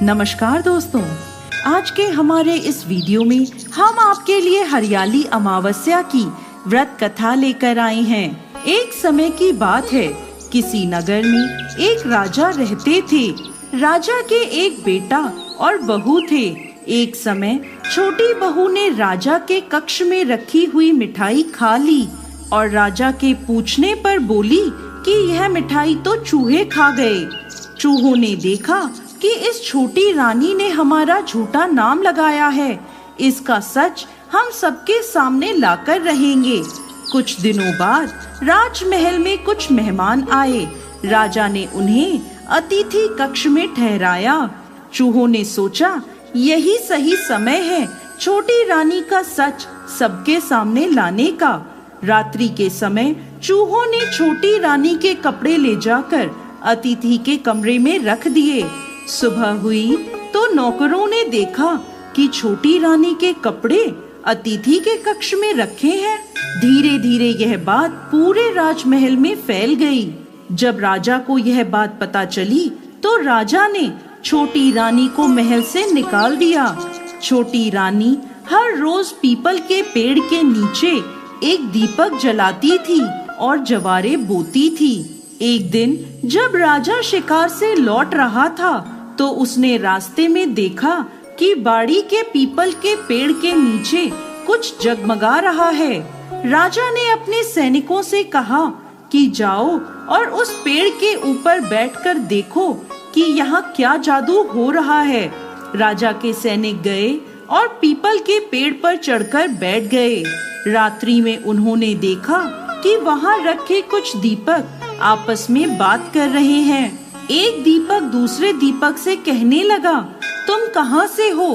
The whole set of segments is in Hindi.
नमस्कार दोस्तों, आज के हमारे इस वीडियो में हम आपके लिए हरियाली अमावस्या की व्रत कथा लेकर आए हैं। एक समय की बात है, किसी नगर में एक राजा रहते थे। राजा के एक बेटा और बहू थे। एक समय छोटी बहू ने राजा के कक्ष में रखी हुई मिठाई खा ली और राजा के पूछने पर बोली कि यह मिठाई तो चूहे खा गए। चूहों ने देखा कि इस छोटी रानी ने हमारा झूठा नाम लगाया है, इसका सच हम सबके सामने लाकर रहेंगे। कुछ दिनों बाद राजमहल में कुछ मेहमान आए। राजा ने उन्हें अतिथि कक्ष में ठहराया। चूहों ने सोचा यही सही समय है छोटी रानी का सच सबके सामने लाने का। रात्रि के समय चूहों ने छोटी रानी के कपड़े ले जाकर अतिथि के कमरे में रख दिए। सुबह हुई तो नौकरों ने देखा कि छोटी रानी के कपड़े अतिथि के कक्ष में रखे हैं। धीरे धीरे यह बात पूरे राजमहल में फैल गई। जब राजा को यह बात पता चली तो राजा ने छोटी रानी को महल से निकाल दिया। छोटी रानी हर रोज पीपल के पेड़ के नीचे एक दीपक जलाती थी और जवारे बोती थी। एक दिन जब राजा शिकार से लौट रहा था तो उसने रास्ते में देखा कि बाड़ी के पीपल के पेड़ के नीचे कुछ जगमगा रहा है। राजा ने अपने सैनिकों से कहा कि जाओ और उस पेड़ के ऊपर बैठकर देखो कि यहाँ क्या जादू हो रहा है। राजा के सैनिक गए और पीपल के पेड़ पर चढ़कर बैठ गए। रात्रि में उन्होंने देखा कि वहाँ रखे कुछ दीपक आपस में बात कर रहे हैं। एक दीपक दूसरे दीपक से कहने लगा, तुम कहाँ से हो?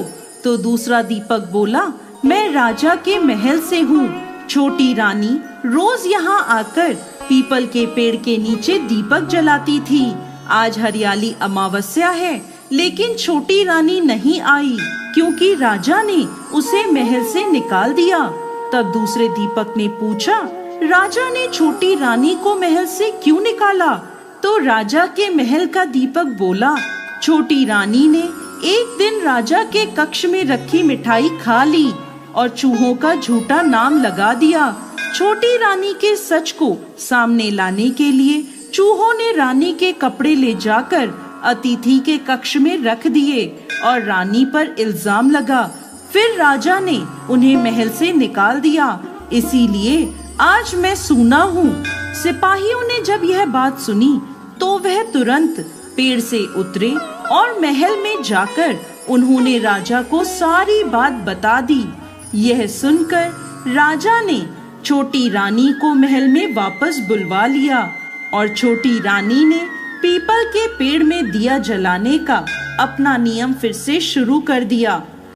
तो दूसरा दीपक बोला, मैं राजा के महल से हूँ। छोटी रानी रोज यहाँ आकर पीपल के पेड़ के नीचे दीपक जलाती थी। आज हरियाली अमावस्या है, लेकिन छोटी रानी नहीं आई क्योंकि राजा ने उसे महल से निकाल दिया। तब दूसरे दीपक ने पूछा, राजा ने छोटी रानी को महल से क्यों निकाला? तो राजा के महल का दीपक बोला, छोटी रानी ने एक दिन राजा के कक्ष में रखी मिठाई खा ली और चूहों का झूठा नाम लगा दिया। छोटी रानी के सच को सामने लाने के लिए चूहों ने रानी के कपड़े ले जाकर अतिथि के कक्ष में रख दिए और रानी पर इल्जाम लगा। फिर राजा ने उन्हें महल से निकाल दिया। इसीलिए आज मैं सूना हूँ। सिपाहियों ने जब यह बात सुनी तो वह तुरंत पेड़ से उतरे और महल में जाकर उन्होंने राजा को सारी बात बता दी। यह सुनकर राजा ने छोटी रानी को महल में वापस बुलवा लिया और छोटी रानी ने पीपल के पेड़ में दिया जलाने का अपना नियम फिर से शुरू कर दिया।